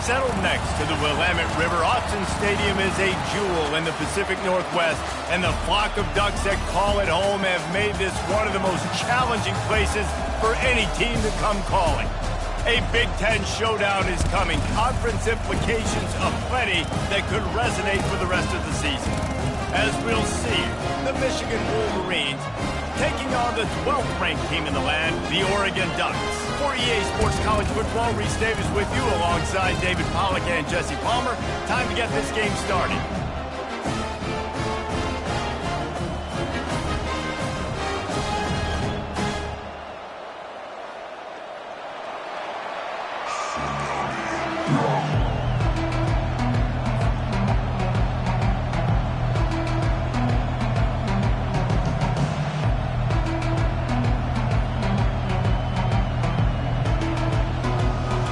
Settled next to the Willamette River, Autzen Stadium is a jewel in the Pacific Northwest, and the flock of Ducks that call it home have made this one of the most challenging places for any team to come calling. A Big Ten showdown is coming, conference implications aplenty that could resonate for the rest of the season. As we'll see, the Michigan Wolverines taking on the 12th-ranked team in the land, the Oregon Ducks. For EA Sports College Football, Reese Davis with you alongside David Pollack and Jesse Palmer. Time to get this game started.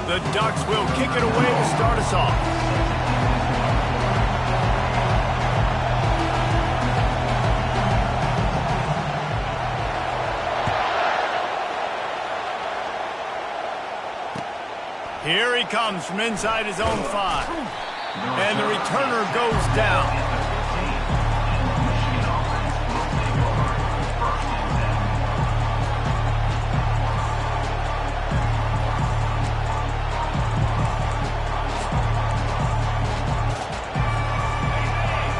The Ducks will kick it away to start us off. Here he comes from inside his own 5. And the returner goes down.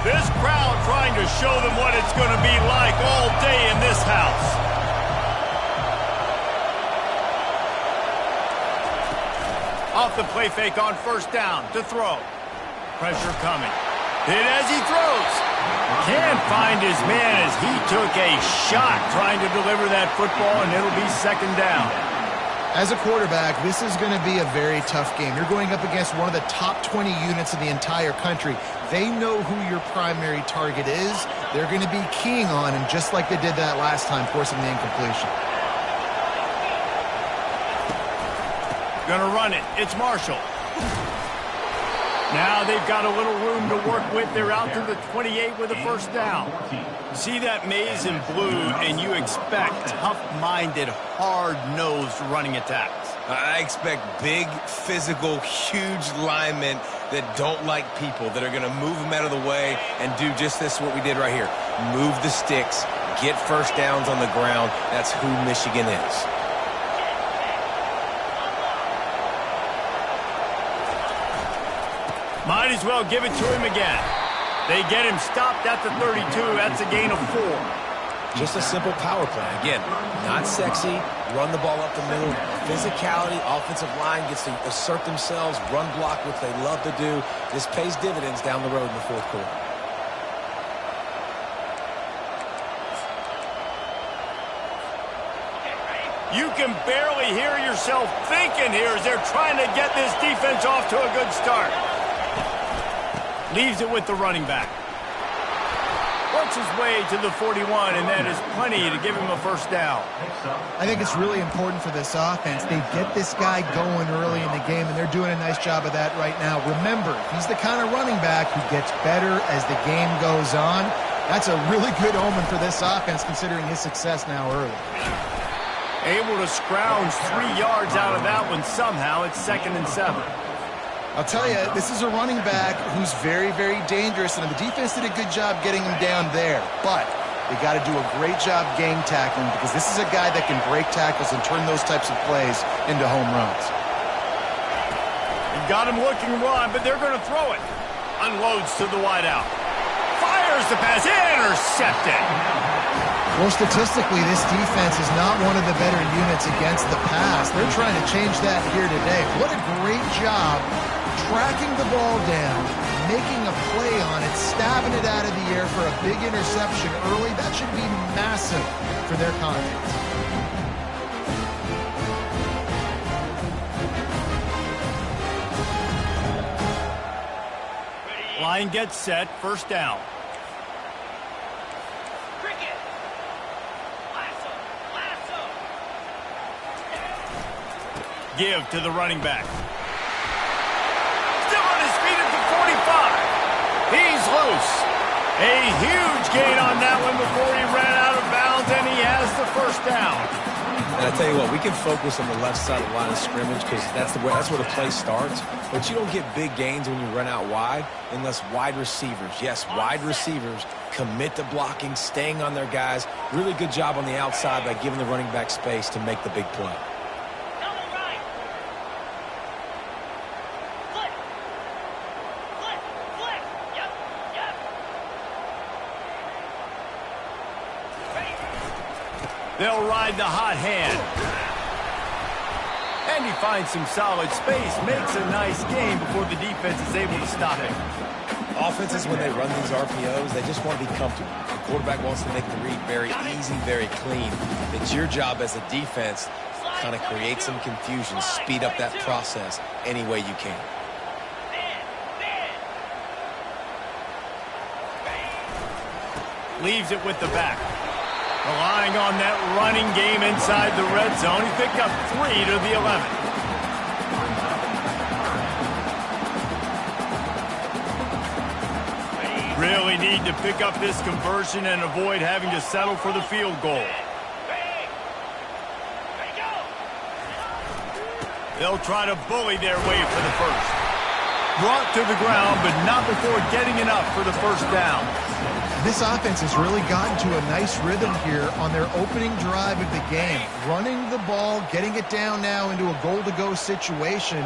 This crowd trying to show them what it's going to be like all day in this house. Off the play fake on first down to throw. Pressure coming. Hit as he throws. Can't find his man as he took a shot trying to deliver that football, and it'll be second down. As a quarterback, this is going to be a very tough game. You're going up against one of the top 20 units in the entire country. They know who your primary target is. They're going to be keying on him just like they did that last time, forcing the incompletion. Gonna run it. It's Marshall. Now they've got a little room to work with. They're out to the 28 with a first down. See that maze in blue, and you expect tough-minded, hard-nosed running attacks. I expect big, physical, huge linemen that don't like people, that are going to move them out of the way and do just this, what we did right here. Move the sticks, get first downs on the ground. That's who Michigan is. Might as well give it to him again. They get him stopped at the 32. That's a gain of 4. Just a simple power play. Again, not sexy. Run the ball up the middle. Physicality, offensive line gets to assert themselves, run block, which they love to do. This pays dividends down the road in the fourth quarter. You can barely hear yourself thinking here as they're trying to get this defense off to a good start. Leaves it with the running back. Works his way to the 41, and that is plenty to give him a first down. I think it's really important for this offense. They get this guy going early in the game, and they're doing a nice job of that right now. Remember, he's the kind of running back who gets better as the game goes on. That's a really good omen for this offense, considering his success now early. Able to scrounge 3 yards out of that one somehow. It's 2nd and 7. I'll tell you, this is a running back who's very, very dangerous, and the defense did a good job getting him down there. But they got to do a great job game tackling, because this is a guy that can break tackles and turn those types of plays into home runs. You've got him looking run, but they're going to throw it. Unloads to the wideout. Fires the pass. Intercepted. Well, statistically, this defense is not one of the better units against the pass. They're trying to change that here today. What a great job tracking the ball down, making a play on it, stabbing it out of the air for a big interception early. That should be massive for their confidence. Line gets set. First down. Give to the running back. Still on his feet at the 45. He's loose. A huge gain on that one before he ran out of bounds, and he has the first down. And I tell you what, we can focus on the left side of the line of scrimmage because that's where the play starts. But you don't get big gains when you run out wide unless wide receivers, yes, wide receivers, commit to blocking, staying on their guys. Really good job on the outside by giving the running back space to make the big play. They'll ride the hot hand. And he finds some solid space, makes a nice gain before the defense is able to stop him. Offenses, when they run these RPOs, they just want to be comfortable. The quarterback wants to make the read very easy, very clean. It's your job as a defense to kind of create some confusion, speed up that process any way you can. Leaves it with the back. Relying on that running game inside the red zone. He picked up 3 to the 11. Really need to pick up this conversion and avoid having to settle for the field goal. They'll try to bully their way for the first. Brought to the ground, but not before getting enough for the first down. This offense has really gotten to a nice rhythm here on their opening drive of the game. Running the ball, getting it down now into a goal-to-go situation.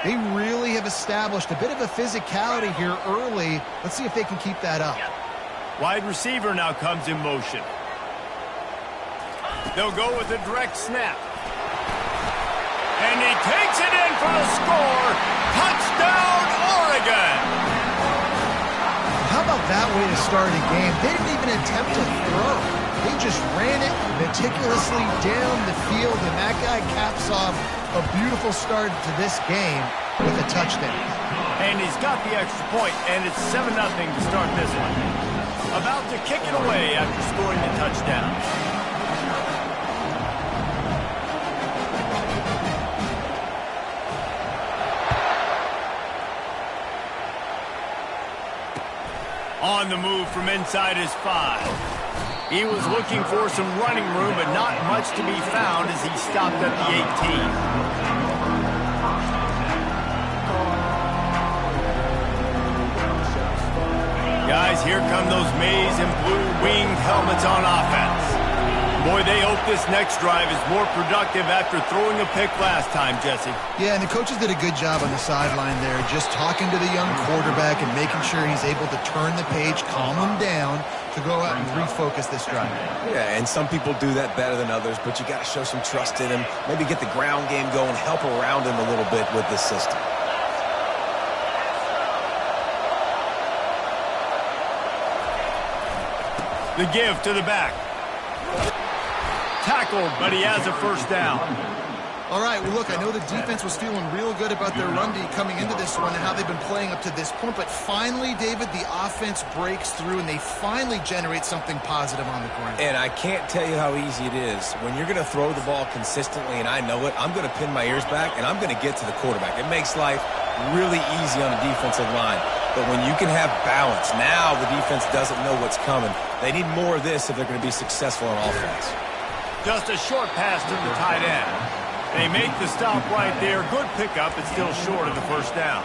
They really have established a bit of a physicality here early. Let's see if they can keep that up. Wide receiver now comes in motion. They'll go with a direct snap. And he takes it in for the score. Touchdown, Oregon! How about that way to start a game? They didn't even attempt to throw. They just ran it meticulously down the field, and that guy caps off a beautiful start to this game with a touchdown. And he's got the extra point, and it's 7-0 to start this one. About to kick it away after scoring the touchdown. On the move from inside his 5. He was looking for some running room, but not much to be found as he stopped at the 18. Guys, here come those maize and blue winged helmets on offense. Boy, they hope this next drive is more productive after throwing a pick last time, Jesse. Yeah, and the coaches did a good job on the sideline there, just talking to the young quarterback and making sure he's able to turn the page, calm him down to go out and refocus this drive. Yeah, and some people do that better than others, but you got to show some trust in him. Maybe get the ground game going, help around him a little bit with this system. The give to the back. Tackled, but he has a first down. All right, well, look, I know the defense was feeling real good about their run D coming into this one and how they've been playing up to this point, but finally, David, the offense breaks through and they finally generate something positive on the ground. And I can't tell you how easy it is. When you're going to throw the ball consistently, and I know it, I'm going to pin my ears back, and I'm going to get to the quarterback. It makes life really easy on the defensive line. But when you can have balance, now the defense doesn't know what's coming. They need more of this if they're going to be successful on offense. Just a short pass to the tight end. They make the stop right there. Good pickup, but still short of the first down.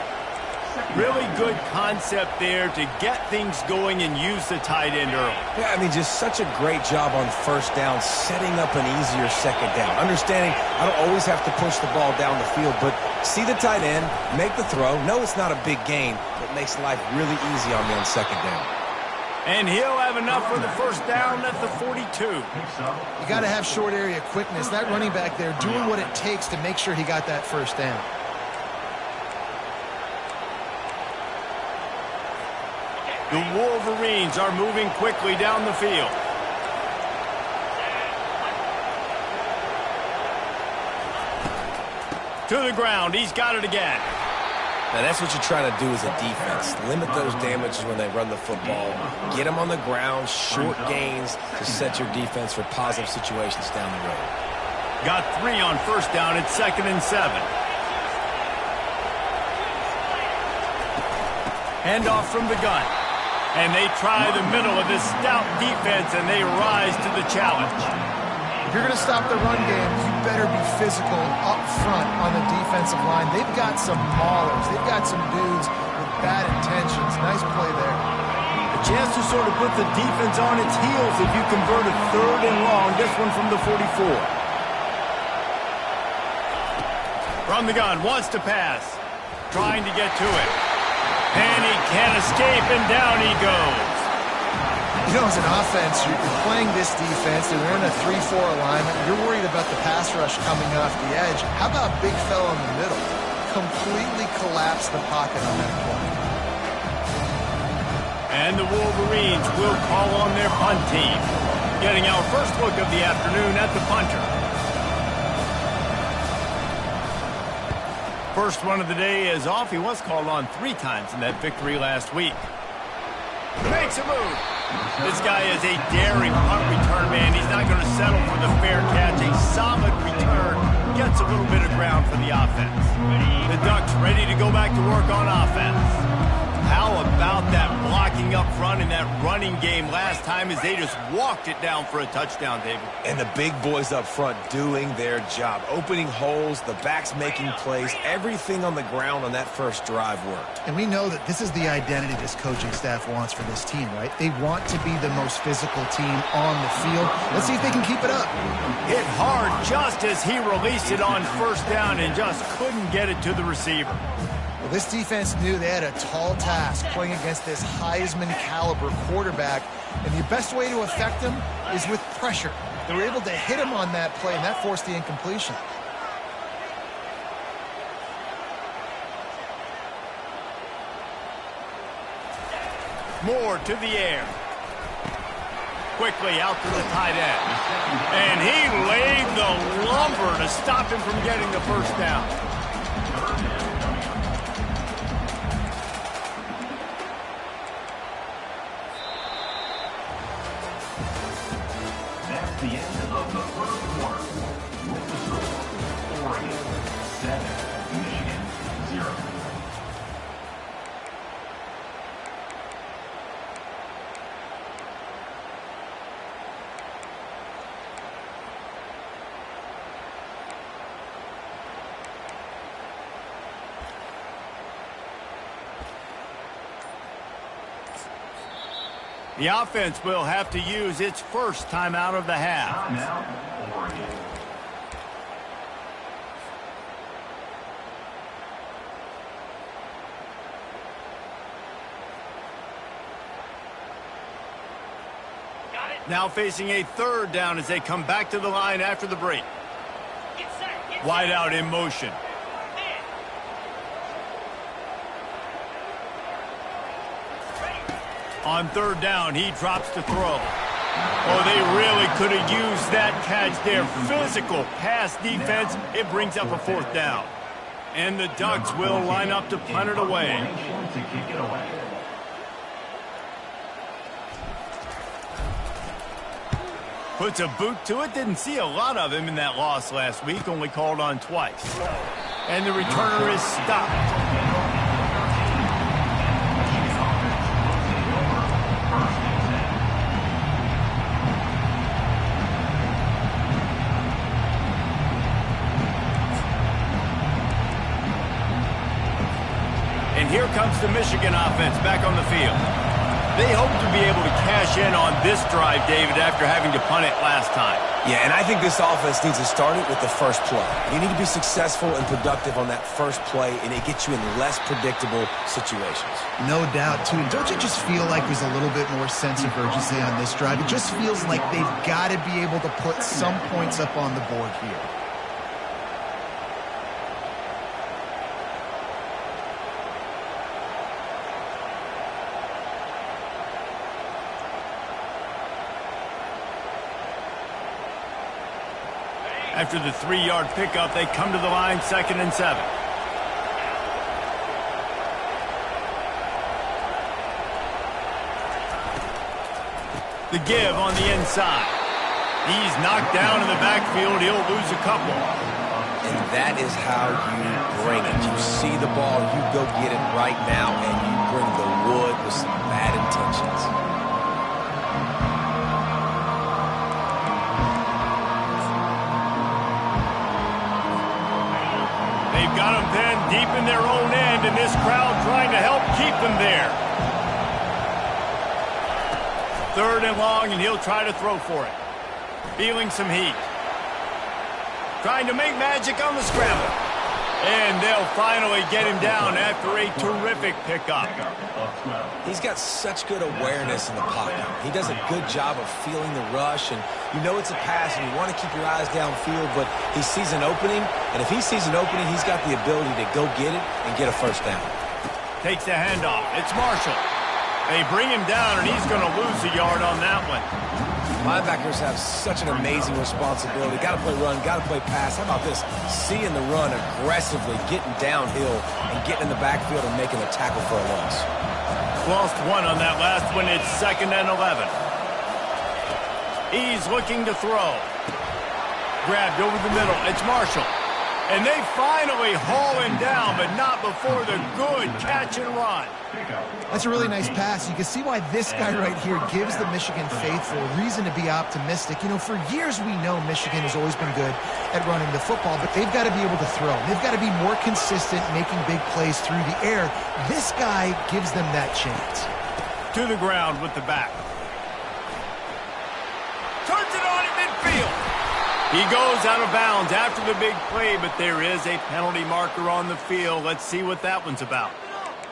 Really good concept there to get things going and use the tight end early. Yeah, I mean, just such a great job on first down, setting up an easier second down. Understanding I don't always have to push the ball down the field, but see the tight end, make the throw. No, it's not a big gain, but it makes life really easy on me on second down. And he'll have enough for the first down at the 42. You got to have short area quickness. That running back there doing what it takes to make sure he got that first down. The Wolverines are moving quickly down the field. To the ground. He's got it again. Now, that's what you're trying to do as a defense. Limit those damages when they run the football. Get them on the ground, short gains to set your defense for positive situations down the road. Got 3 on first down. It's 2nd and 7. Handoff from the gun. And they try the middle of this stout defense, and they rise to the challenge. If you're going to stop the run game, you better be physical up front on the defensive line. They've got some maulers. They've got some dudes with bad intentions. Nice play there. A chance to sort of put the defense on its heels if you convert a 3rd and long. This one from the 44. From the gun, wants to pass. Trying to get to it. And he can't escape, and down he goes. You know, as an offense, you're playing this defense, and we're in a 3-4 alignment. You're worried about the pass rush coming off the edge. How about big fella in the middle? Completely collapse the pocket on that play. And the Wolverines will call on their punt team. Getting our first look of the afternoon at the punter. First one of the day is off. He was called on 3 times in that victory last week. Makes a move. This guy is a daring punt return man. He's not going to settle for the fair catch. A solid return. Gets a little bit of ground for the offense. The Ducks ready to go back to work on offense. How about that blocking up front in that running game last time as they just walked it down for a touchdown, David? And the big boys up front doing their job. Opening holes, the backs making plays. Everything on the ground on that first drive worked. And we know that this is the identity this coaching staff wants for this team, right? They want to be the most physical team on the field. Let's see if they can keep it up. Hit hard just as he released it on first down and just couldn't get it to the receiver. Well, this defense knew they had a tall task playing against this Heisman-caliber quarterback, and the best way to affect him is with pressure. They were able to hit him on that play, and that forced the incompletion. Moore to the air. Quickly out to the tight end. And he laid the lumber to stop him from getting the first down. That's the end of the first quarter. With the score, Oregon 7, Michigan 0. The offense will have to use its first timeout of the half. Now, Oregon. Now facing a 3rd down as they come back to the line after the break. Wide out in motion. On 3rd down, he drops to throw. Oh, they really could have used that catch there. Physical pass defense. It brings up a 4th down. And the Ducks will line up to punt it away. Puts a boot to it. Didn't see a lot of him in that loss last week. Only called on twice. And the returner is stopped. And here comes the Michigan offense back on the field. They hope to be able to cash in on this drive, David, after having to punt it last time. Yeah, and I think this offense needs to start it with the first play. You need to be successful and productive on that first play, and it gets you in less predictable situations. No doubt, too. Don't you just feel like there's a little bit more sense of urgency on this drive? It just feels like they've got to be able to put some points up on the board here. After the 3-yard pickup, they come to the line, 2nd and 7. The give on the inside. He's knocked down in the backfield. He'll lose a couple. And that is how you bring it. You see the ball, you go get it right now, and you bring the wood with some bad intentions. They've got them pinned deep in their own end, and this crowd trying to help keep them there. 3rd and long, and he'll try to throw for it. Feeling some heat. Trying to make magic on the scramble. And they'll finally get him down after a terrific pickup. He's got such good awareness in the pocket. He does a good job of feeling the rush, and you know it's a pass, and you want to keep your eyes downfield, but he sees an opening, and if he sees an opening, he's got the ability to go get it and get a first down. Takes the handoff. It's Marshall. They bring him down, and he's going to lose a yard on that one. Linebackers have such an amazing responsibility. Got to play run, got to play pass. How about this? Seeing the run aggressively, getting downhill, and getting in the backfield and making a tackle for a loss. Lost one on that last one. It's 2nd and 11. He's looking to throw. Grabbed over the middle. It's Marshall. And they finally haul him down, but not before the good catch and run. That's a really nice pass. You can see why this guy right here gives the Michigan faithful reason to be optimistic. You know, for years we know Michigan has always been good at running the football, but they've got to be able to throw. They've got to be more consistent making big plays through the air. This guy gives them that chance. To the ground with the back. Turns it on in midfield. He goes out of bounds after the big play, but there is a penalty marker on the field. Let's see what that one's about.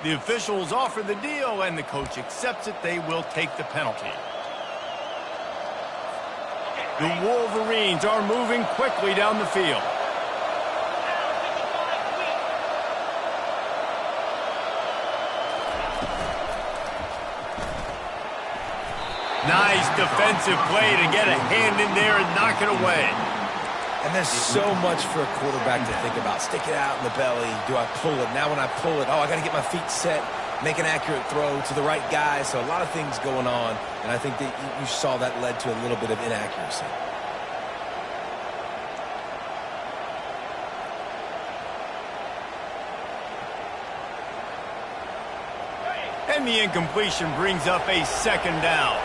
The officials offer the deal, and the coach accepts it. They will take the penalty. The Wolverines are moving quickly down the field. Nice defensive play to get a hand in there and knock it away. And there's so much for a quarterback to think about. Stick it out in the belly. Do I pull it? Now when I pull it, I got to get my feet set, make an accurate throw to the right guy. So a lot of things going on, and I think that you saw that led to a little bit of inaccuracy. And the incompletion brings up a 2nd down.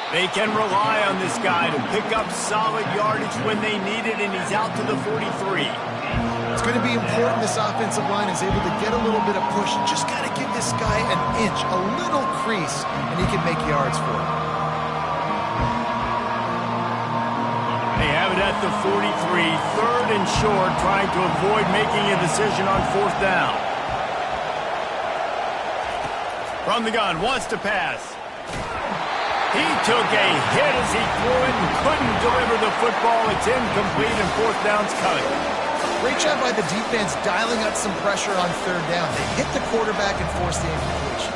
They can rely on this guy to pick up solid yardage when they need it, and he's out to the 43. It's going to be important this offensive line is able to get a little bit of push. Just got to give this guy an inch, a little crease, and he can make yards for it. They have it at the 43, 3rd and short, trying to avoid making a decision on 4th down. From the gun, wants to pass. He took a hit as he threw it and couldn't deliver the football. It's incomplete, and 4th down's coming. Great job by the defense dialing up some pressure on 3rd down. They hit the quarterback and forced the incompletion.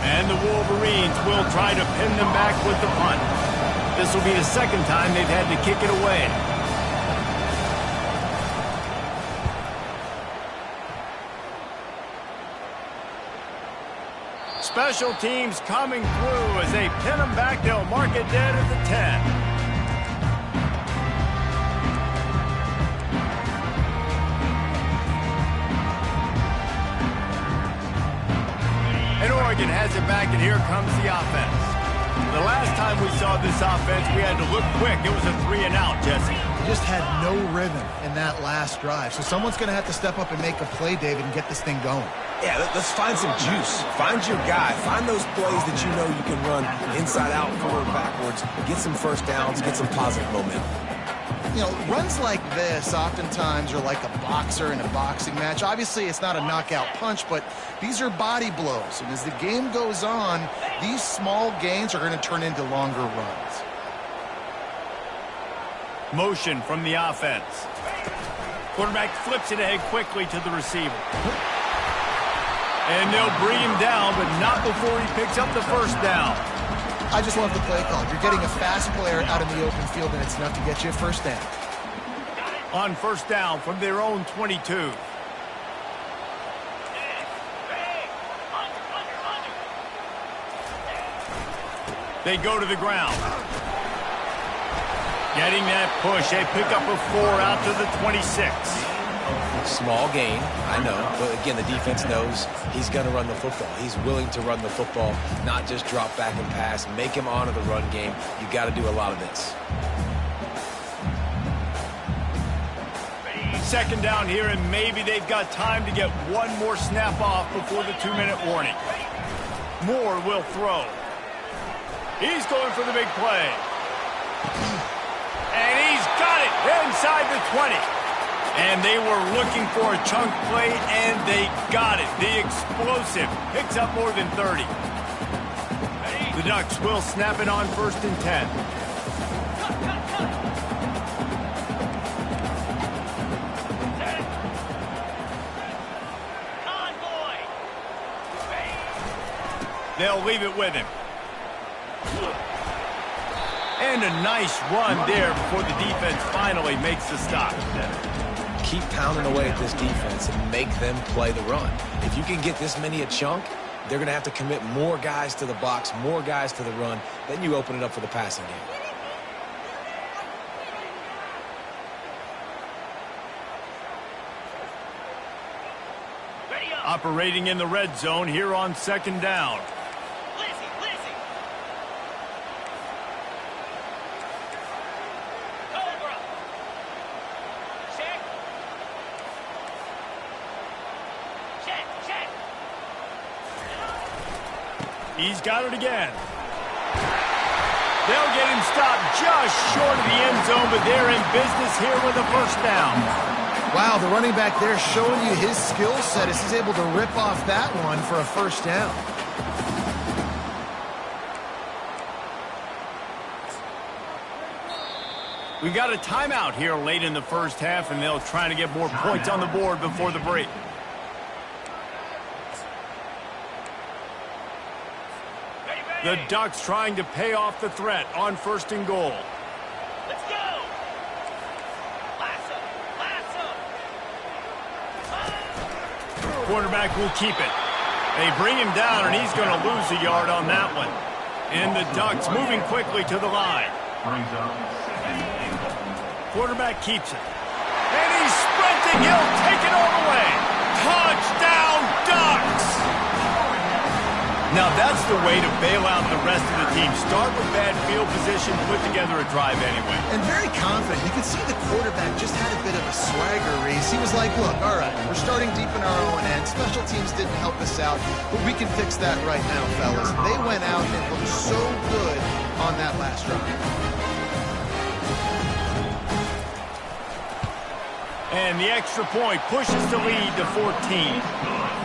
And the Wolverines will try to pin them back with the punt. This will be the 2nd time they've had to kick it away. Special teams coming through as they pin them back. They'll mark it dead at the 10. And Oregon has it back, and here comes the offense. The last time we saw this offense, we had to look quick. It was a 3-and-out, Jesse. Just had no rhythm in that last drive. So someone's going to have to step up and make a play, David, and get this thing going. Yeah, let's find some juice. Find your guy. Find those plays that you know you can run inside out, forward, backwards. Get some first downs. Get some positive momentum. You know, runs like this oftentimes are like a boxer in a boxing match. Obviously, it's not a knockout punch, but these are body blows. And as the game goes on, these small gains are going to turn into longer runs. Motion from the offense. Quarterback flips it ahead quickly to the receiver. And they'll bring him down, but not before he picks up the 1st down. I just love the play call. You're getting a fast player out in the open field, and it's enough to get you a 1st down. On 1st down from their own 22. They go to the ground. Getting that push. They pick up a 4 out to the 26. Small gain, I know. But again, the defense knows he's going to run the football. He's willing to run the football, not just drop back and pass. Make him honor the run game. You got to do a lot of this. Second down here, and maybe they've got time to get one more snap off before the 2-minute warning. Moore will throw. He's going for the big play. And he's got it inside the 20. And they were looking for a chunk play, and they got it. The explosive picks up more than 30. The Ducks will snap it on 1st and 10. They'll leave it with him. And a nice run there before the defense finally makes the stop. Keep pounding away at this defense and make them play the run. If you can get this many a chunk, they're going to have to commit more guys to the box, more guys to the run. Then you open it up for the passing game. Operating in the red zone here on 2nd down. He's got it again. They'll get him stopped just short of the end zone, but they're in business here with a 1st down. Wow, the running back there showing you his skill set as he's able to rip off that one for a 1st down. We got a timeout here late in the 1st half, and they'll try to get more points on the board before the break. The Ducks trying to pay off the threat on 1st and goal. Let's go! Lasso! Lasso! Quarterback will keep it. They bring him down, and he's going to lose a yard on that one. And the Ducks moving quickly to the line. Brings up 2nd and goal. Quarterback keeps it. And he's sprinting. He'll take it all the way. Touchdown, Ducks! Now that's the way to bail out the rest of the team. Start with bad field position, put together a drive anyway. And very confident. You can see the quarterback just had a bit of a swagger, Reese. He was like, look, all right, we're starting deep in our own end. Special teams didn't help us out, but we can fix that right now, fellas. They went out and looked so good on that last drive. And the extra point pushes the lead to 14.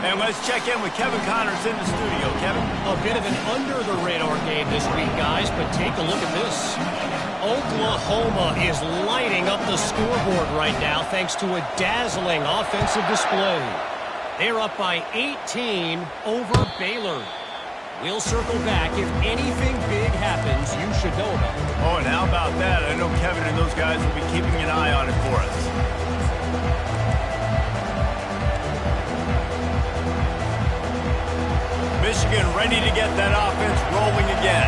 And let's check in with Kevin Connors in the studio. Kevin? A bit of an under-the-radar game this week, guys, but take a look at this. Oklahoma is lighting up the scoreboard right now thanks to a dazzling offensive display. They're up by 18 over Baylor. We'll circle back. If anything big happens, you should know about it. Oh, and how about that? I know Kevin and those guys will be keeping an eye on it for us. Michigan ready to get that offense rolling again.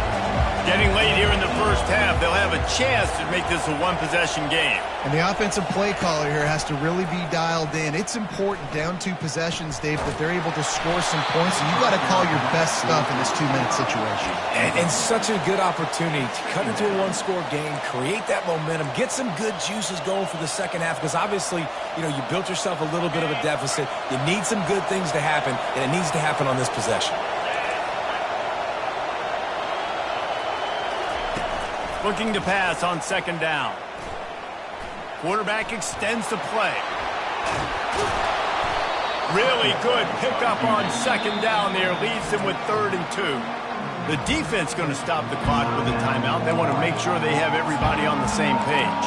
Getting late here in the 1st half, they'll have a chance to make this a one-possession game. And the offensive play caller here has to really be dialed in. It's important down 2 possessions, Dave, that they're able to score some points. And you got to call your best stuff in this 2-minute situation. And such a good opportunity to cut into a 1-score game, create that momentum, get some good juices going for the 2nd half. Because obviously, you built yourself a little bit of a deficit. You need some good things to happen, and it needs to happen on this possession. Looking to pass on 2nd down. Quarterback extends the play. Really good pickup on 2nd down there. Leaves them with 3rd and 2. The defense going to stop the clock with a timeout. They want to make sure they have everybody on the same page.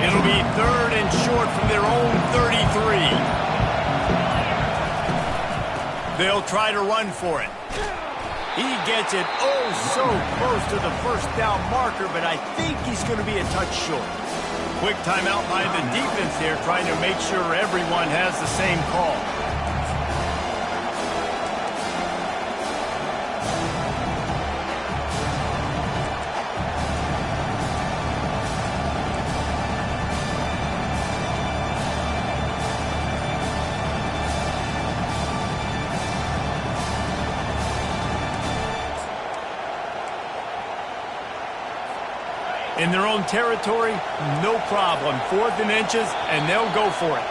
It'll be 3rd and short from their own 33. They'll try to run for it. He gets it so close to the 1st down marker, but I think he's going to be a touch short. Quick timeout by the defense there, trying to make sure everyone has the same call. In their own territory, no problem. 4th and inches, and they'll go for it.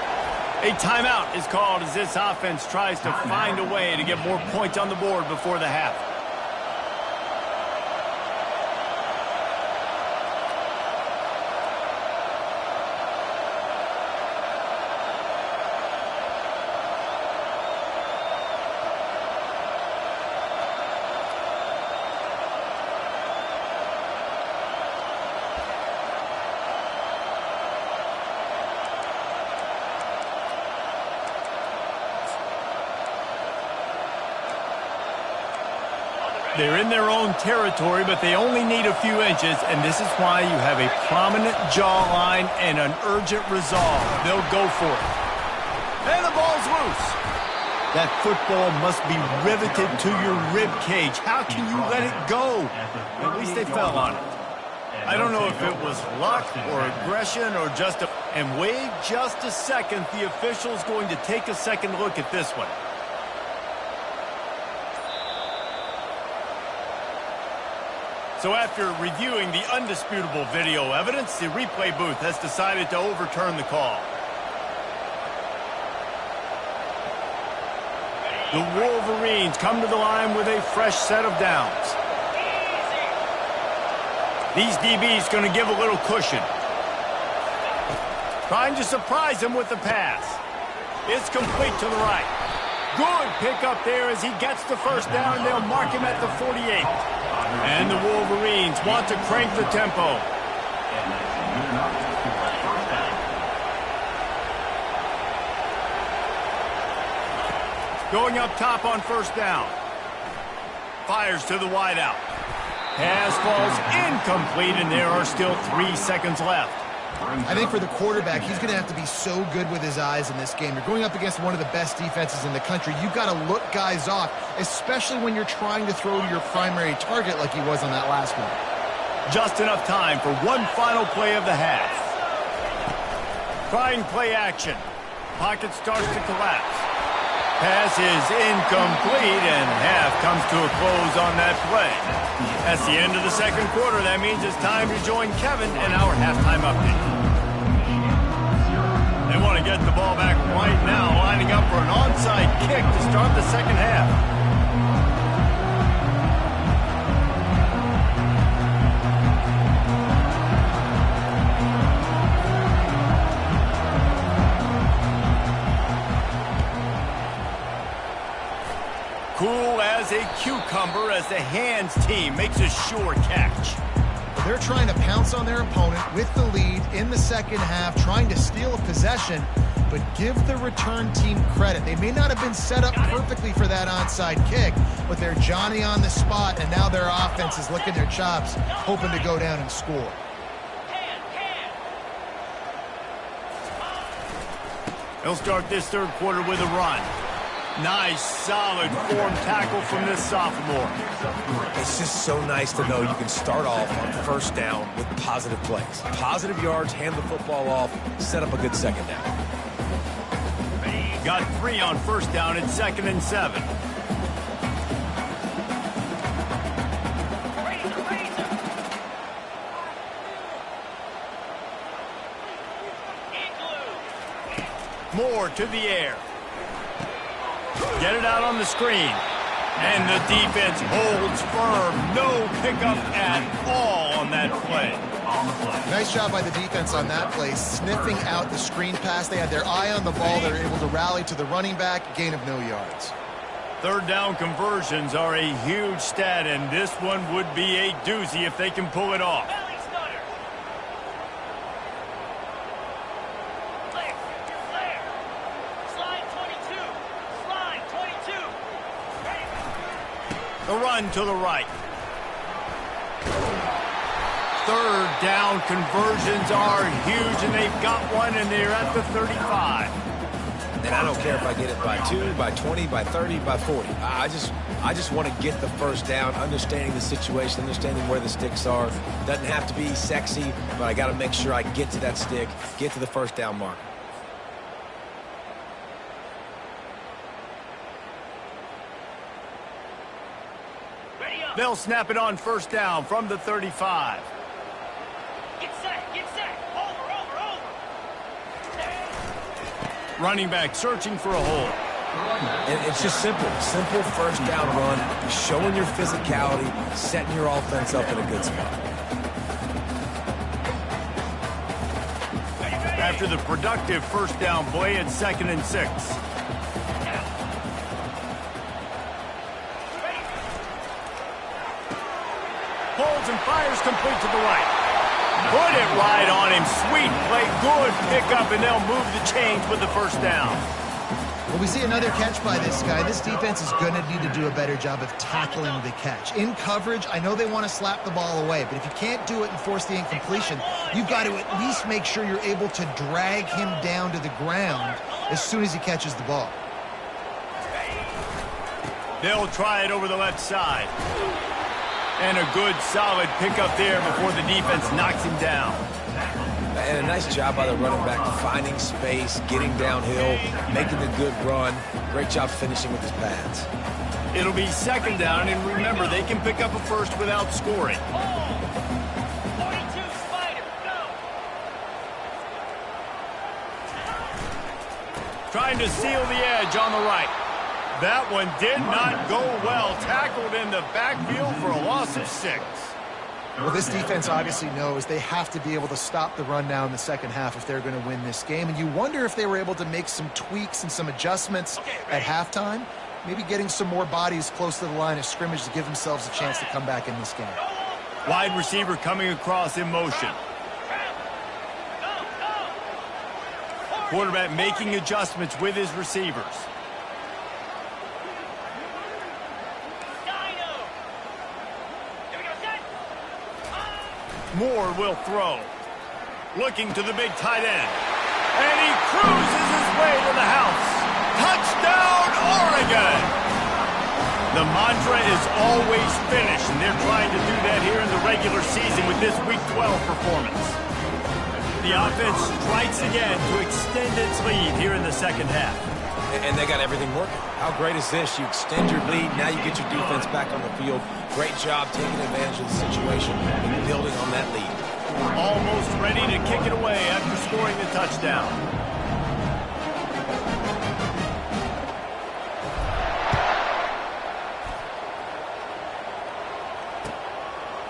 A timeout is called as this offense tries to find a way to get more points on the board before the half. They're in their own territory, but they only need a few inches, and this is why you have a prominent jawline and an urgent resolve. They'll go for it. And the ball's loose. That football must be riveted to your rib cage. How can you let it go? At least they fell on it. I don't know if it was luck or aggression or just a... And wait just a second. The official's going to take a second look at this one. So after reviewing the undisputable video evidence, the replay booth has decided to overturn the call. The Wolverines come to the line with a fresh set of downs. These DBs going to give a little cushion. Trying to surprise him with the pass. It's complete to the right. Good pickup there as he gets the first down, and they'll mark him at the 48. And the Wolverines want to crank the tempo. Going up top on first down. Fires to the wideout. Pass falls incomplete, and there are still 3 seconds left. I think for the quarterback, he's going to have to be so good with his eyes in this game. You're going up against one of the best defenses in the country. You've got to look guys off, especially when you're trying to throw to your primary target like he was on that last one. Just enough time for one final play of the half. Trying play action. Pocket starts to collapse. Pass is incomplete, and half comes to a close on that play. That's the end of the second quarter. That means it's time to join Kevin in our halftime update. They want to get the ball back right now, lining up for an onside kick to start the second half. Cool as a cucumber as the hands team makes a sure catch. They're trying to pounce on their opponent with the lead in the second half, trying to steal a possession, but give the return team credit. They may not have been set up perfectly for that onside kick, but they're Johnny on the spot, and now their offense is licking their chops, hoping to go down and score. They'll start this third quarter with a run. Nice, solid form tackle from this sophomore. It's just so nice to know you can start off on first down with positive plays. Positive yards, hand the football off, set up a good second down. Got 3 on first down at 2nd and 7. Moore to the air. Get it out on the screen. And the defense holds firm. No pickup at all on that play. Nice job by the defense on that play, sniffing out the screen pass. They had their eye on the ball. They were able to rally to the running back, gain of no yards. Third down conversions are a huge stat, and this one would be a doozy if they can pull it off. Slide 22. The run to the right. Third down conversions are huge, and they've got one, and they're at the 35. And I don't care if I get it by 2, by 20, by 30, by 40. I just want to get the first down, understanding the situation, understanding where the sticks are. Doesn't have to be sexy, but I got to make sure I get to that stick, get to the first down mark. They'll snap it on first down from the 35. Get set. Over. Running back searching for a hole. And it's just simple first down run, showing your physicality, setting your offense up in a good spot. After the productive first down play at 2nd and 6. Holds and fires complete to the right. Put it right on him. Sweet play, good pickup, and they'll move the chains with the first down. Well, we see another catch by this guy. This defense is going to need to do a better job of tackling the catch. In coverage, I know they want to slap the ball away, but if you can't do it and force the incompletion, you've got to at least make sure you're able to drag him down to the ground as soon as he catches the ball. They'll try it over the left side. And a good, solid pickup there before the defense knocks him down. And a nice job by the running back, finding space, getting downhill, making the good run. Great job finishing with his pads. It'll be 2nd down, and remember, they can pick up a first without scoring. 42 Spider, go! Trying to seal the edge on the right. That one did not go well. Tackled in the backfield for a loss of 6. Well, this defense obviously knows they have to be able to stop the run now in the second half if they're going to win this game. And you wonder if they were able to make some tweaks and some adjustments at halftime, maybe getting some more bodies close to the line of scrimmage to give themselves a chance to come back in this game. Wide receiver coming across in motion. Quarterback making adjustments with his receivers. Moore will throw. Looking to the big tight end. And he cruises his way to the house. Touchdown, Oregon! The mantra is always finish, and they're trying to do that here in the regular season with this Week 12 performance. The offense strikes again to extend its lead here in the second half. And they got everything working. How great is this? You extend your lead, now you get your defense back on the field. Great job taking advantage of the situation and building on that lead. Almost ready to kick it away after scoring the touchdown.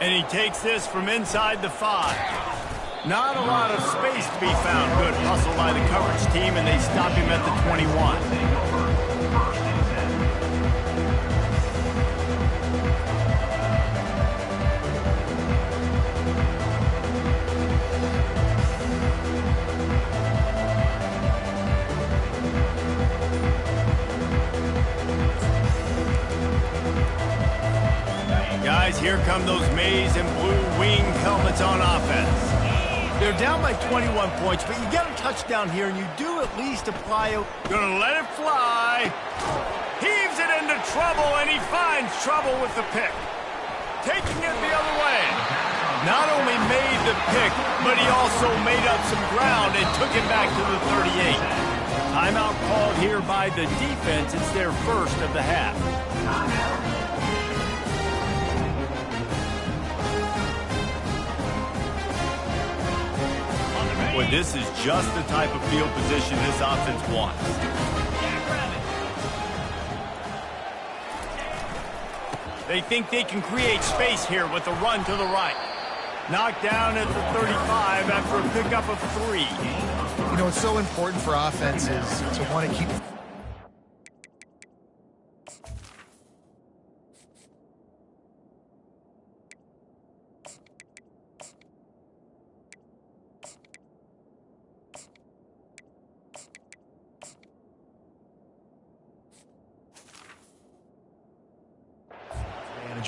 And he takes this from inside the 5. Not a lot of space to be found. Good hustle by the coverage team, and they stop him at the 21. Guys, here come those maize and blue wing helmets on offense. They're down by 21 points, but you get a touchdown here, and you do at least apply a... Gonna let it fly. Heaves it into trouble, and he finds trouble with the pick. Taking it the other way. Not only made the pick, but he also made up some ground and took it back to the 38. Timeout called here by the defense. It's their first of the half. Well, this is just the type of field position this offense wants. They think they can create space here with a run to the right. Knocked down at the 35 after a pickup of 3. You know, it's so important for offenses to want to keep...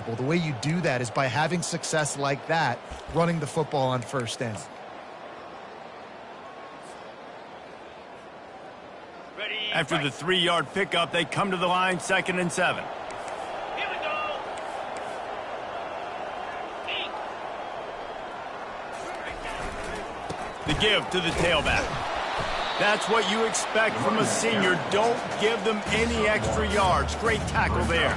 manageable. The way you do that is by having success like that, running the football on first down. After the 3-yard pickup, they come to the line, 2nd and 7. Here we go. The give to the tailback. That's what you expect from a senior. Don't give them any extra yards. Great tackle there.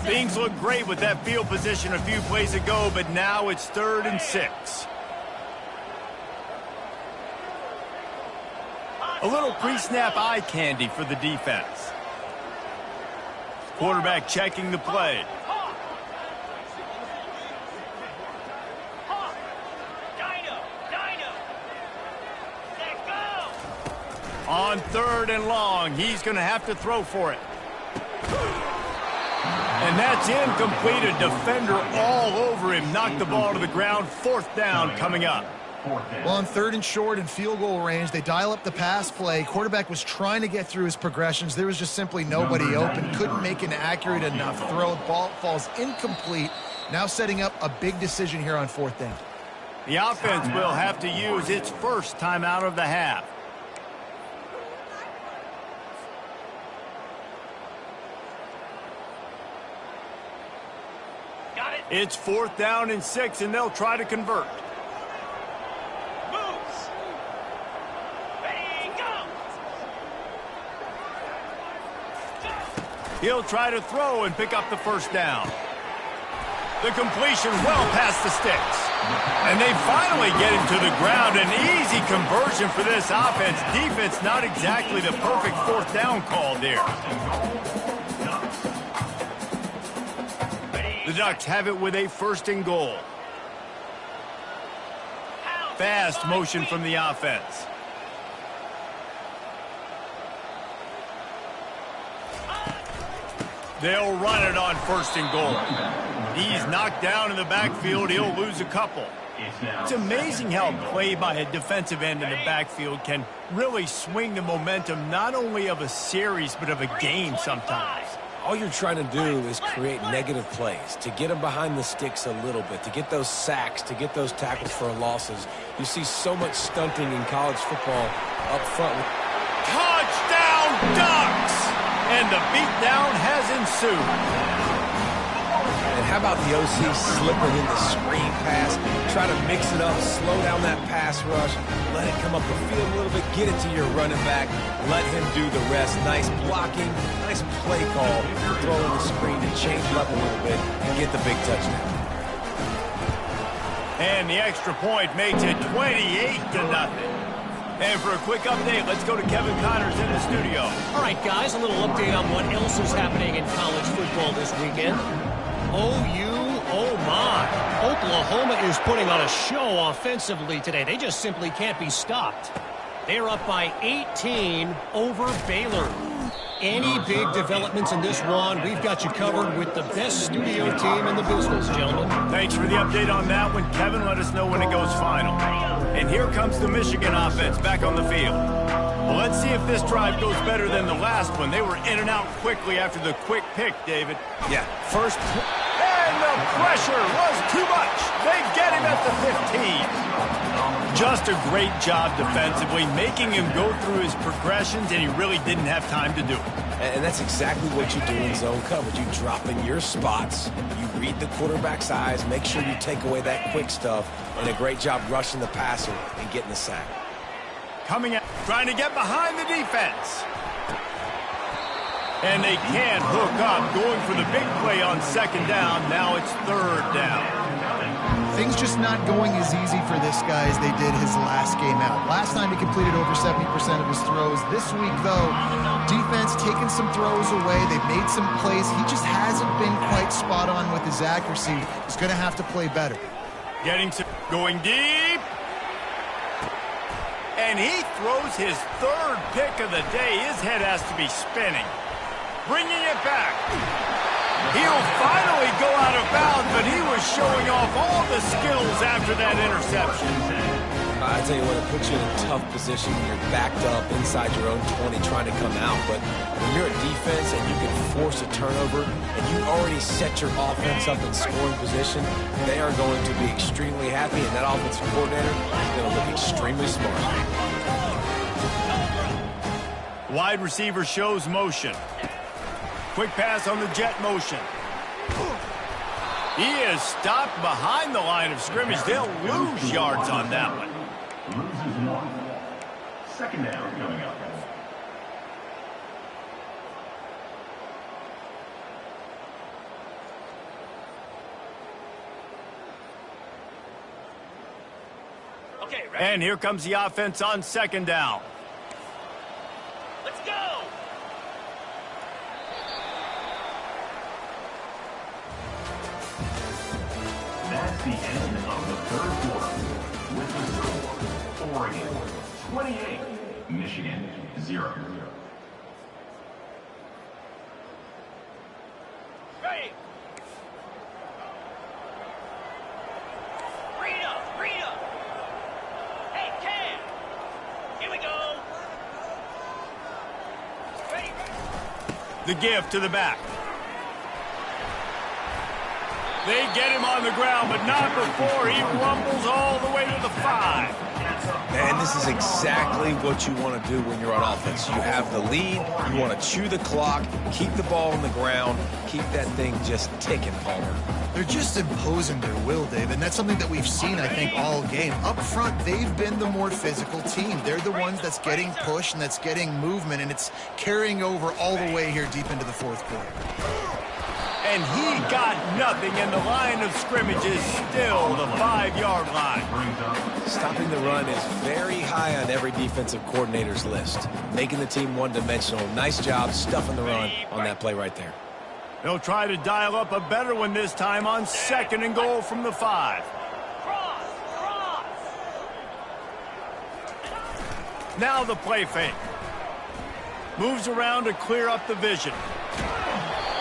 Things look great with that field position a few plays ago, but now it's 3rd and 6. A little pre-snap eye candy for the defense. Quarterback checking the play. On 3rd and long, he's going to have to throw for it. And that's incomplete. A defender all over him. Knocked the ball to the ground. 4th down coming up. Well, on 3rd and short and field goal range, they dial up the pass play. Quarterback was trying to get through his progressions. There was just simply nobody open. Couldn't make an accurate enough throw. Ball falls incomplete. Now setting up a big decision here on 4th down. The offense will have to use its first timeout of the half. It's 4th down and 6, and they'll try to convert. Moves. Ready, go. He'll try to throw and pick up the 1st down. The completion well past the sticks. And they finally get him to the ground. An easy conversion for this offense. Defense not exactly the perfect 4th down call there. The Ducks have it with a 1st and goal. Fast motion from the offense. They'll run it on 1st and goal. He's knocked down in the backfield. He'll lose a couple. It's amazing how a play by a defensive end in the backfield can really swing the momentum not only of a series but of a game sometimes. All you're trying to do is create negative plays, to get them behind the sticks a little bit, to get those sacks, to get those tackles for losses. You see so much stunting in college football up front. Touchdown, Ducks! And the beatdown has ensued. And how about the OC slipping in the screen pass, try to mix it up, slow down that pass rush, let it come up the field a little bit, get it to your running back, let him do the rest. Nice blocking, nice play call, throw in the screen to change it up a little bit and get the big touchdown. And the extra point makes it 28-0. And for a quick update, let's go to Kevin Connors in the studio. All right, guys, a little update on what else is happening in college football this weekend. Oh my. Oklahoma is putting on a show offensively today. They just simply can't be stopped. They're up by 18 over Baylor. Any big developments in this one, we've got you covered with the best studio team in the business, gentlemen. Thanks for the update on that one. Kevin, let us know when it goes final. And here comes the Michigan offense back on the field. Well, let's see if this drive goes better than the last one. They were in and out quickly after the quick pick, David. Yeah, first. And the pressure was too much. They get him at the 15. Just a great job defensively, making him go through his progressions, and he really didn't have time to do it. And that's exactly what you do in zone coverage. You drop in your spots, you read the quarterback's eyes, make sure you take away that quick stuff, and a great job rushing the passer and getting the sack. Coming out, trying to get behind the defense. And they can't hook up, going for the big play on 2nd down. Now it's 3rd down. Things just not going as easy for this guy as they did his last game out. Last time he completed over 70% of his throws. This week, though, defense taking some throws away. They've made some plays. He just hasn't been quite spot on with his accuracy. He's going to have to play better. Going deep. And he throws his 3rd pick of the day. His head has to be spinning. Bringing it back. He'll finally go out of bounds, but he was showing off all the skills after that interception. I tell you what, it puts you in a tough position when you're backed up inside your own 20 trying to come out. But when you're at defense and you can force a turnover and you already set your offense up in scoring position, they are going to be extremely happy, and that offensive coordinator is going to look extremely smart. Wide receiver shows motion. Quick pass on the jet motion. He is stopped behind the line of scrimmage. They'll lose yards on that one. Loses 1. Second down coming up. Okay, ready? And here comes the offense on second down. Let's go! That's the end of the third quarter. With the score, Oregon 28, Michigan 0. Ready! Rita! Rita! Hey, Cam! Here we go! Ready? The give to the back. They get him on the ground, but not before he rumbles all the way to the 5. Man, this is exactly what you want to do when you're on offense. You have the lead, you want to chew the clock, keep the ball on the ground, keep that thing just ticking, Palmer. They're just imposing their will, Dave, and that's something that we've seen, I think, all game. Up front, they've been the more physical team. They're the ones that's getting pushed and that's getting movement, and it's carrying over all the way here deep into the fourth quarter. And he got nothing, and the line of scrimmage is still the 5-yard line. Stopping the run is very high on every defensive coordinator's list. Making the team one-dimensional. Nice job stuffing the run on that play right there. They'll try to dial up a better one this time on second and goal from the 5. Cross! Cross! Now the play fake. Moves around to clear up the vision.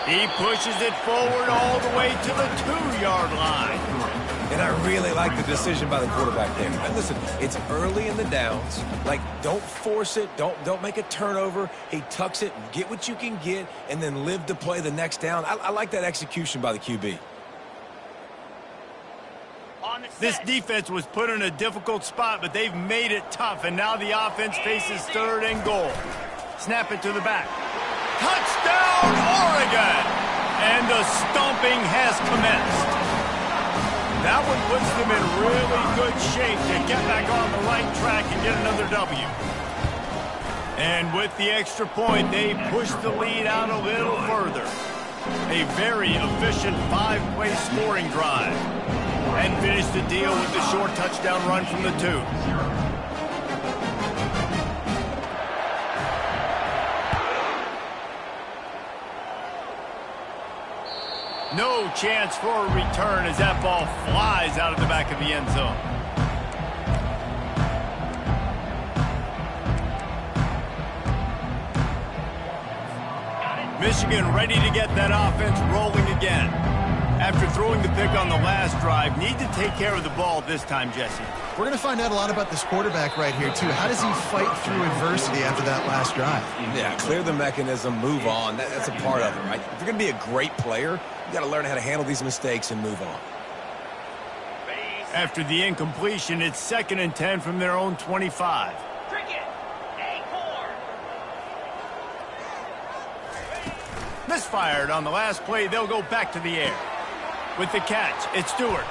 He pushes it forward all the way to the 2-yard line. And I really like the decision by the quarterback there. And listen, it's early in the downs. Like, don't force it. Don't make a turnover. He tucks it, get what you can get, and then live to play the next down. I like that execution by the QB. This defense was put in a difficult spot, but they've made it tough, and now the offense faces third and goal. Snap it to the back. Touchdown, Oregon! And the stomping has commenced. That one puts them in really good shape to get back on the right track and get another W. And with the extra point, they push the lead out a little further. A very efficient 5-play scoring drive. And finish the deal with the short touchdown run from the 2. No chance for a return as that ball flies out of the back of the end zone. Michigan ready to get that offense rolling again. After throwing the pick on the last drive, need to take care of the ball this time, Jesse. We're going to find out a lot about this quarterback right here, too. How does he fight through adversity after that last drive? Yeah, clear the mechanism, move on. That's a part of it, right? If you're going to be a great player, you got to learn how to handle these mistakes and move on. After the incompletion, it's 2nd and 10 from their own 25. Misfired on the last play. They'll go back to the air. With the catch, it's Stewart.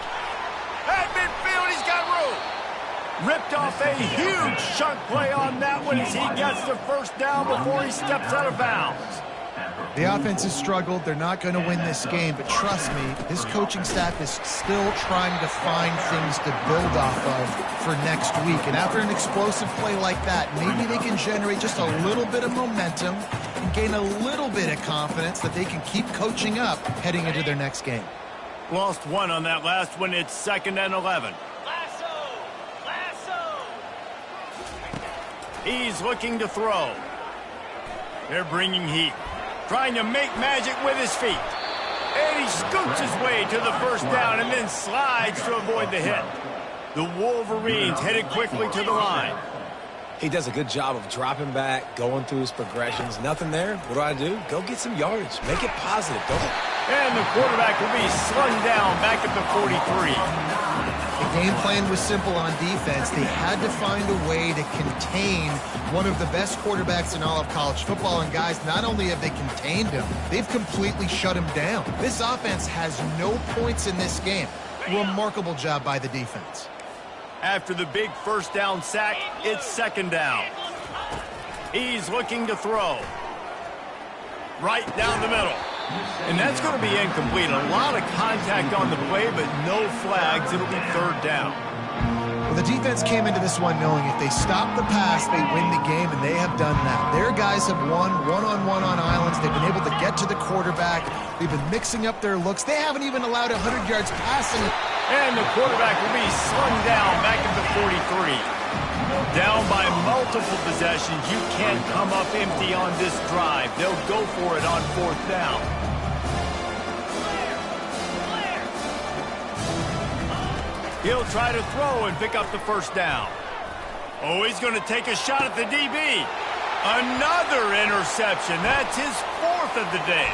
At midfield, he's got room. Ripped off a huge chunk play on that one as he gets the first down before he steps out of bounds. The offense has struggled. They're not going to win this game, but trust me, this coaching staff is still trying to find things to build off of for next week. And after an explosive play like that, maybe they can generate just a little bit of momentum and gain a little bit of confidence that they can keep coaching up heading into their next game. Lost one on that last one. It's 2nd and 11. Lasso! He's looking to throw. They're bringing heat. Trying to make magic with his feet. And he scoots his way to the first down and then slides to avoid the hit. The Wolverines headed quickly to the line. He does a good job of dropping back, going through his progressions. Nothing there. What do? Go get some yardage. Make it positive. Don't. And the quarterback will be slung down back at the 43. The game plan was simple on defense. They had to find a way to contain one of the best quarterbacks in all of college football. And guys, not only have they contained him, they've completely shut him down. This offense has no points in this game. Remarkable job by the defense. After the big first down sack, it's second down. He's looking to throw. Right down the middle. And that's going to be incomplete. A lot of contact on the play, but no flags. It'll be third down. Well, the defense came into this one knowing if they stop the pass, they win the game, and they have done that. Their guys have won one-on-one on islands. They've been able to get to the quarterback. They've been mixing up their looks. They haven't even allowed 100 yards passing. And the quarterback will be slung down back at the 43. Down by multiple possessions. You can't come up empty on this drive. They'll go for it on fourth down. He'll try to throw and pick up the first down. Oh, he's going to take a shot at the DB. Another interception. That's his fourth of the day.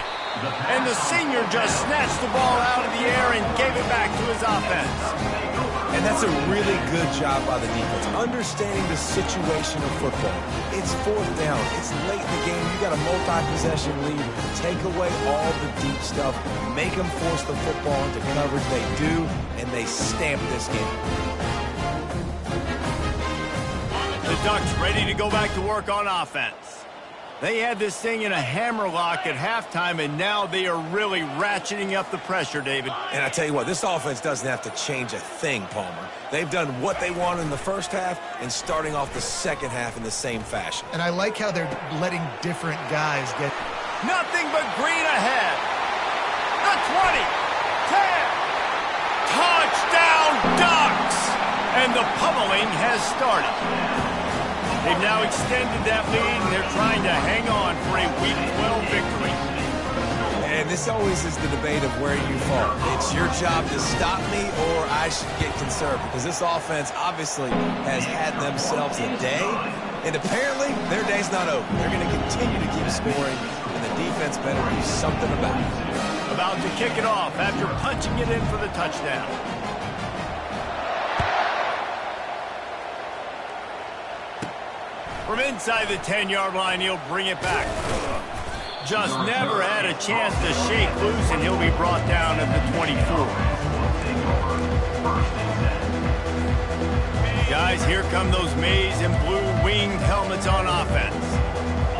And the senior just snatched the ball out of the air and gave it back to his offense. And that's a really good job by the defense, understanding the situation of football. It's fourth down. It's late in the game. You got a multi-possession lead. Take away all the deep stuff. Make them force the football into coverage. They do, and they stamp this game. The Ducks ready to go back to work on offense. They had this thing in a hammerlock at halftime, and now they are really ratcheting up the pressure, David. And I tell you what, this offense doesn't have to change a thing, Palmer. They've done what they wanted in the first half and starting off the second half in the same fashion. And I like how they're letting different guys get... Nothing but green ahead. The 20, 10. Touchdown, Ducks! And the pummeling has started. They've now extended that lead, and they're trying to hang on for a Week 12 victory. And this always is the debate of where you fall. It's your job to stop me, or I should get conservative. Because this offense obviously has had themselves a day, and apparently their day's not over. They're going to continue to keep scoring, and the defense better do something about it. About to kick it off after punching it in for the touchdown. From inside the 10-yard line, he'll bring it back. Just never had a chance to shake loose, and he'll be brought down at the 24. Guys, here come those maize and blue winged helmets on offense.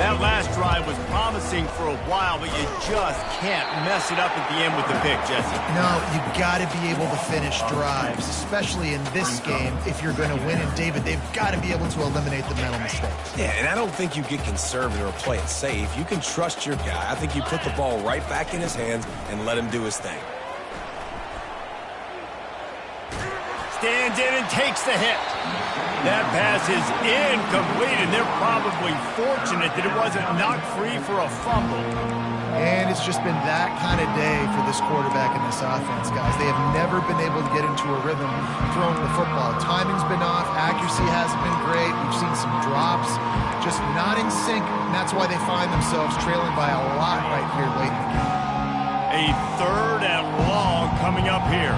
That last drive was promising for a while, but you just can't mess it up at the end with the pick, Jesse. No, you got to be able to finish drives, especially in this game. If you're going to win, and David, they've got to be able to eliminate the mental mistakes. Yeah, and I don't think you get conservative or play it safe. You can trust your guy. I think you put the ball right back in his hands and let him do his thing. Stands in and takes the hit. That pass is incomplete, and they're probably fortunate that it wasn't knocked free for a fumble. And it's just been that kind of day for this quarterback and this offense, guys. They have never been able to get into a rhythm throwing the football. Timing's been off. Accuracy hasn't been great. We've seen some drops, just not in sync, and that's why they find themselves trailing by a lot right here late in the game. A third and long coming up here.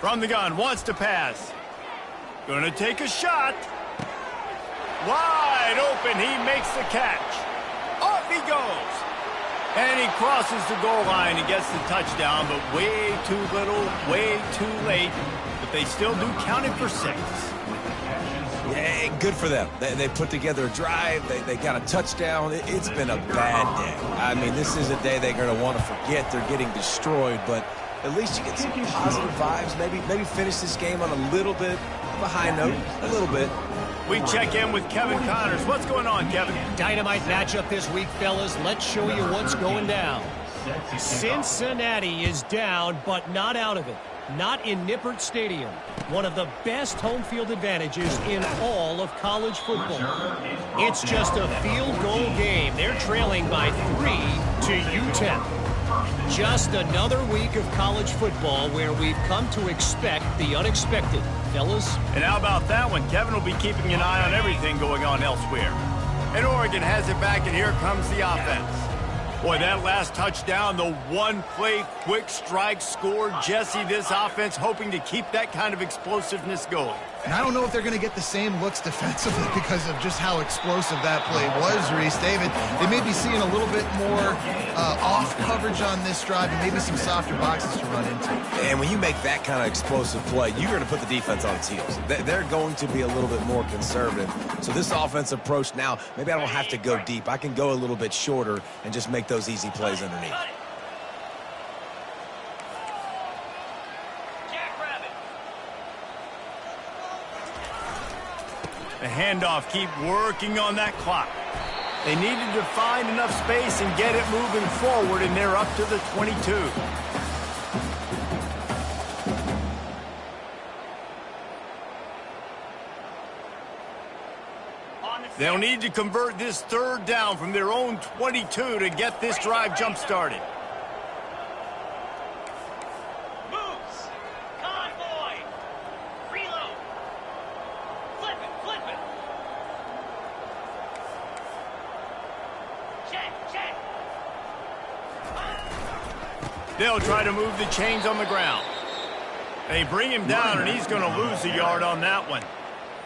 From the gun, wants to pass. Gonna take a shot. Wide open, he makes the catch. Off he goes. And he crosses the goal line and gets the touchdown, but way too little, way too late. But they still do count it for 6. Yeah, good for them. They put together a drive. They got a touchdown. It's been a bad day. I mean, this is a day they're going to want to forget. They're getting destroyed, but at least you get some positive vibes. Maybe finish this game on a little bit of a high note, a little bit. We check in with Kevin Connors. What's going on, Kevin? Dynamite matchup this week, fellas. Let's show you what's going down. Cincinnati is down, but not out of it. Not in Nippert Stadium, one of the best home field advantages in all of college football. It's just a field goal game. They're trailing by 3 to UTEP. Just another week of college football where we've come to expect the unexpected. Fellas? And how about that one? Kevin will be keeping an eye on everything going on elsewhere. And Oregon has it back, and here comes the offense. Boy, that last touchdown, the one-play quick strike score. Jesse, this offense hoping to keep that kind of explosiveness going. And I don't know if they're going to get the same looks defensively because of just how explosive that play was, Reese. David, they may be seeing a little bit more off coverage on this drive and maybe some softer boxes to run into. And when you make that kind of explosive play, you're going to put the defense on its heels. They're going to be a little bit more conservative. So this offensive approach now, maybe I don't have to go deep. I can go a little bit shorter and just make those easy plays underneath. The handoff, keep working on that clock. They needed to find enough space and get it moving forward, and they're up to the 22. They'll need to convert this third down from their own 22 to get this drive jump-started. Moves. Convoy. Reload. Flip it, flip it. Check, check. They'll try to move the chains on the ground. They bring him down, and he's going to lose a yard on that one.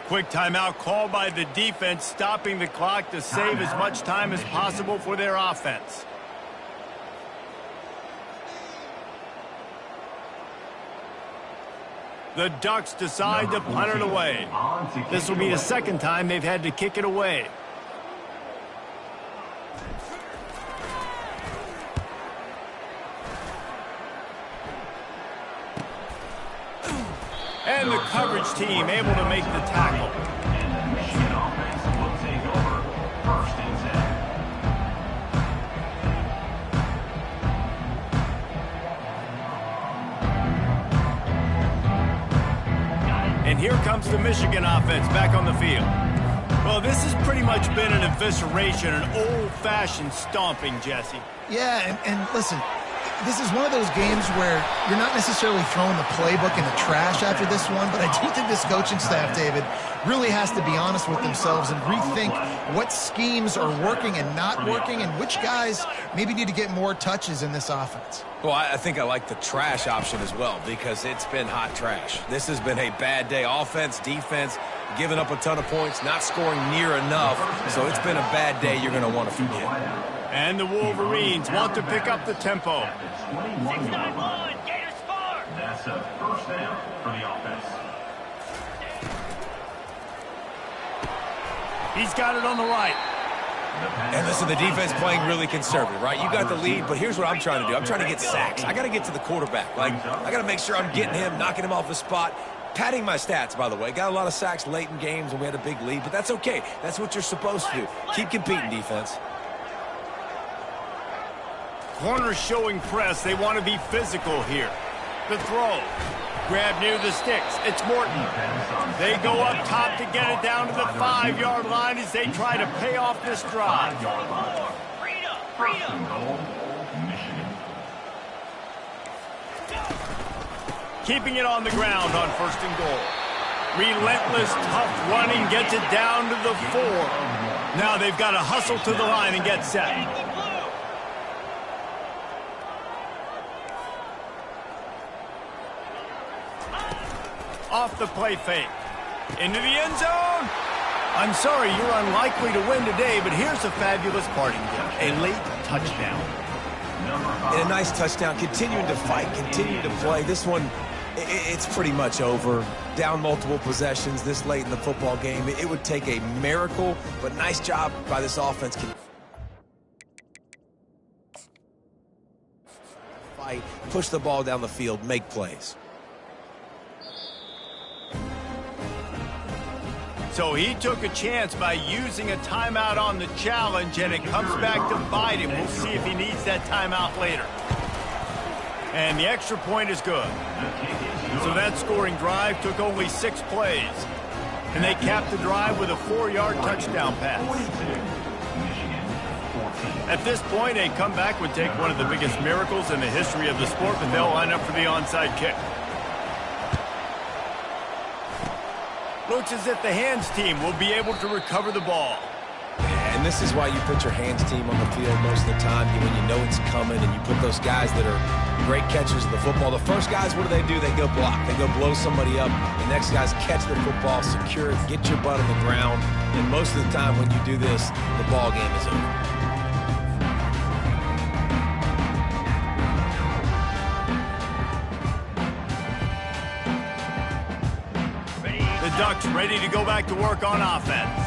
Quick timeout called by the defense, stopping the clock to save as much time as possible for their offense. The Ducks decide to punt it away. This will be the second time they've had to kick it away. And the coverage team able to make the tackle. And the Michigan offense will take over 1st and 10. And here comes the Michigan offense back on the field. Well, this has pretty much been an evisceration, an old-fashioned stomping, Jesse. Yeah, and listen, this is one of those games where you're not necessarily throwing the playbook in the trash after this one, but I do think this coaching staff, David, really has to be honest with themselves and rethink what schemes are working and not working and which guys maybe need to get more touches in this offense. Well, I think I like the trash option as well because it's been hot trash. This has been a bad day. Offense, defense, giving up a ton of points, not scoring near enough. So it's been a bad day you're going to want to forget. And the Wolverines want to pick up the tempo. 6-9-1. Gators score. That's a 1st down for the offense. He's got it on the right. And listen, the defense playing really conservative, right? You got the lead, but here's what I'm trying to do. I'm trying to get sacks. I got to get to the quarterback. Like, I got to make sure I'm getting him, knocking him off the spot. Padding my stats, by the way. Got a lot of sacks late in games when we had a big lead, but that's okay. That's what you're supposed to do. Keep competing, defense. Corners showing press. They want to be physical here. The throw. Grab near the sticks. It's Morton. They go up top to get it down to the 5-yard line as they try to pay off this drive. Freedom, 1st freedom. and goal, Michigan. Keeping it on the ground on 1st and goal. Relentless, tough running gets it down to the 4. Now they've got to hustle to the line and get set. Off the play fake. Into the end zone. I'm sorry, you're unlikely to win today, but here's a fabulous parting gift. A late touchdown. And a nice touchdown. Continuing to fight, continuing to play. This one, it's pretty much over. Down multiple possessions this late in the football game. It would take a miracle, but nice job by this offense. Fight, push the ball down the field, make plays. So he took a chance by using a timeout on the challenge, and it comes back to bite him. We'll see if he needs that timeout later. And the extra point is good. So that scoring drive took only 6 plays. And they capped the drive with a 4-yard touchdown pass. At this point, a comeback would take one of the biggest miracles in the history of the sport, but they'll line up for the onside kick. Looks as if the hands team will be able to recover the ball. And this is why you put your hands team on the field most of the time when you know it's coming, and you put those guys that are great catchers of the football. The first guys, what do? They go block. They go blow somebody up. The next guys catch the football, secure it, get your butt on the ground. And most of the time when you do this, the ball game is over. The Ducks ready to go back to work on offense.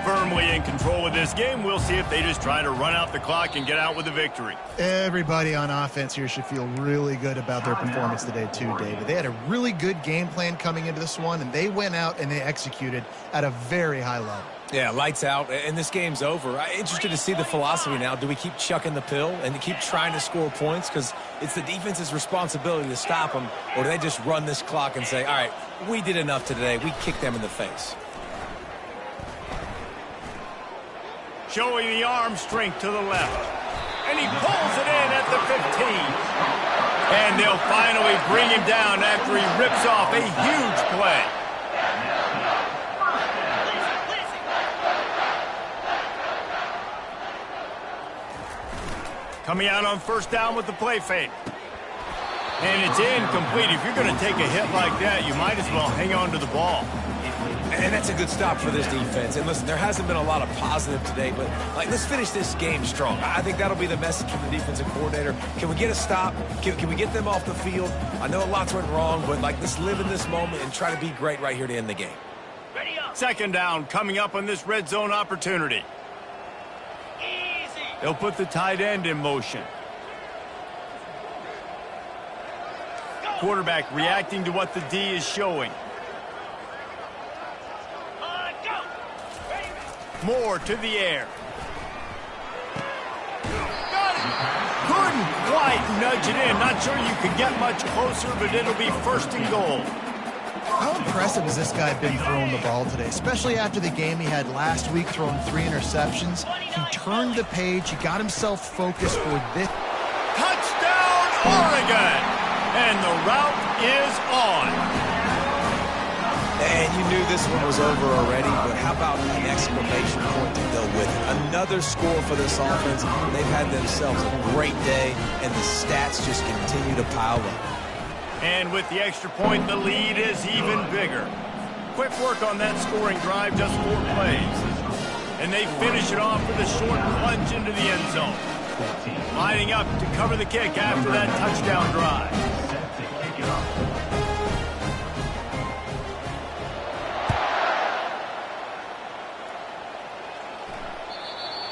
Firmly in control of this game. We'll see if they just try to run out the clock and get out with a victory. Everybody on offense here should feel really good about their performance today too, David. They had a really good game plan coming into this one, and they went out and they executed at a very high level. Yeah, lights out, and this game's over. I'm interested to see the philosophy now. Do we keep chucking the pill and keep trying to score points because it's the defense's responsibility to stop them, or do they just run this clock and say, all right, we did enough today. We kicked them in the face. Showing the arm strength to the left. And he pulls it in at the 15. And they'll finally bring him down after he rips off a huge play. Coming out on first down with the play fake. And it's incomplete. If you're going to take a hit like that, you might as well hang on to the ball. And that's a good stop for this defense. And listen, there hasn't been a lot of positive today, but let's finish this game strong. I think that'll be the message from the defensive coordinator. Can we get a stop? Can we get them off the field? I know lots went wrong, but let's live in this moment and try to be great right here to end the game. Second down coming up on this red zone opportunity. Easy. They'll put the tight end in motion. Quarterback reacting to what the D is showing. Go. Ready. More to the air. Got it. Couldn't quite nudge it in. Not sure you could get much closer, but it'll be first and goal. How impressive has this guy been throwing the ball today, especially after the game he had last week throwing 3 interceptions? He turned the page. He got himself focused for this. Touchdown, Oregon! And the route is on. And you knew this one was over already, but how about an exclamation point to go with it? Another score for this offense. They've had themselves a great day, and the stats just continue to pile up. And with the extra point, the lead is even bigger. Quick work on that scoring drive, just 4 plays. And they finish it off with a short plunge into the end zone. Lining up to cover the kick after that touchdown drive.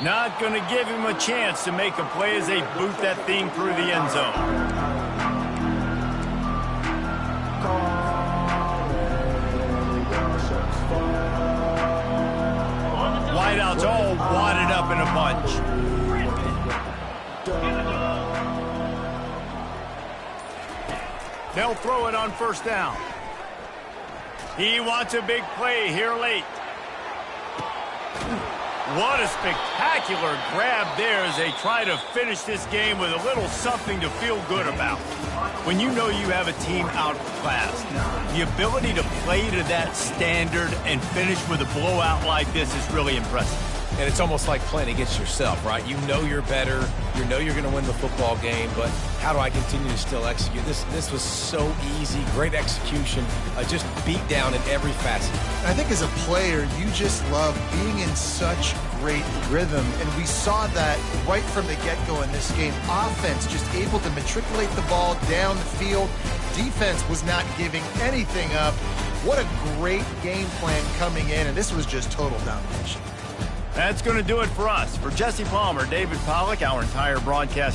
Not going to give him a chance to make a play as they boot that thing through the end zone. Wideouts all wadded up in a bunch. They'll throw it on first down. He wants a big play here late. What a spectacular grab there as they try to finish this game with a little something to feel good about. When you know you have a team outclassed, the ability to play to that standard and finish with a blowout like this is really impressive. And it's almost like playing against yourself, right? You know you're better. You know you're going to win the football game, but how do I continue to still execute? This was so easy. Great execution. Just beat down in every facet. I think as a player, you just love being in such great rhythm, and we saw that right from the get-go in this game. Offense just able to matriculate the ball down the field. Defense was not giving anything up. What a great game plan coming in, and this was just total domination. That's going to do it for us. For Jesse Palmer, David Pollack, our entire broadcast